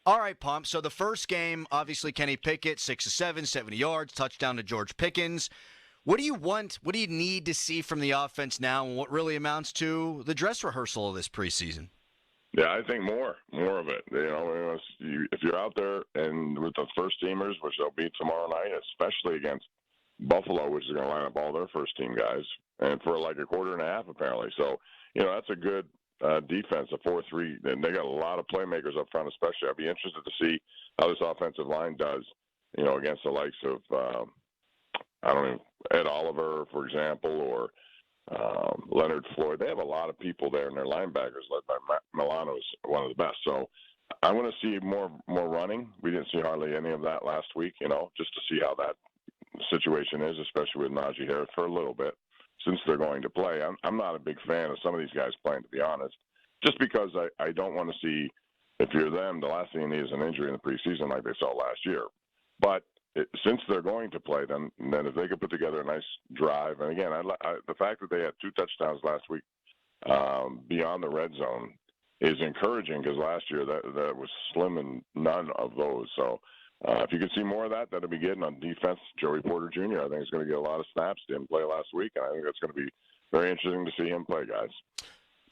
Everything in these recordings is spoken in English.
All right, Pomp. So the first game, obviously Kenny Pickett, 6 of 7, 70 yards, touchdown to George Pickens. What do you want? What do you need to see from the offense now, and what really amounts to the dress rehearsal of this preseason? Yeah, I think more of it. If you're out there and with the first teamers, which they'll be tomorrow night, especially against Buffalo, which is going to line up all their first team guys, and for like a quarter and a half apparently. So, that's a good defense, a 4-3, and they got a lot of playmakers up front. Especially, I'd be interested to see how this offensive line does, against the likes of I don't know, Ed Oliver, for example, or Leonard Floyd. They have a lot of people there, and their linebackers, led by Milano, is one of the best. So I want to see more running. We didn't see hardly any of that last week, just to see how that situation is, especially with Najee Harris for a little bit, since they're going to play. I'm not a big fan of some of these guys playing, to be honest, just because I don't want to see, if you're them, the last thing you need is an injury in the preseason like they saw last year. But since they're going to play, then if they could put together a nice drive, and again, the fact that they had 2 touchdowns last week beyond the red zone is encouraging, because last year that was slim and none of those. So if you can see more of that, that'll be good. And on defense, Joey Porter Jr., I think is going to get a lot of snaps. Didn't play last week, and I think that's going to be very interesting to see him play, guys.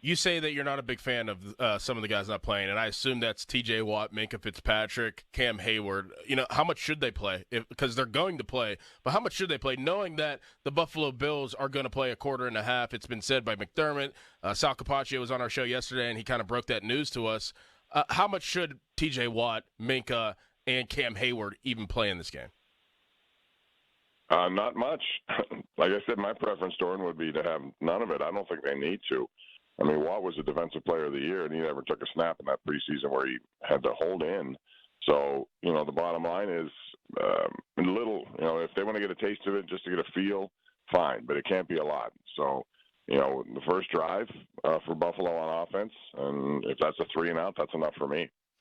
You say that you're not a big fan of some of the guys not playing, and I assume that's T.J. Watt, Minkah Fitzpatrick, Cam Heyward. How much should they play? Because they're going to play, but how much should they play, knowing that the Buffalo Bills are going to play a quarter and a half? It's been said by McDermott. Sal Capaccio was on our show yesterday, and he kind of broke that news to us. How much should T.J. Watt, Minkah, and Cam Heyward even play in this game? Not much. Like I said, my preference, Doran, would be to have none of it. I don't think they need to. I mean, Watt was the Defensive Player of the Year, and he never took a snap in that preseason where he had to hold in. So, the bottom line is if they want to get a taste of it just to get a feel, fine, but it can't be a lot. So, the first drive for Buffalo on offense, and if that's a 3 and out, that's enough for me.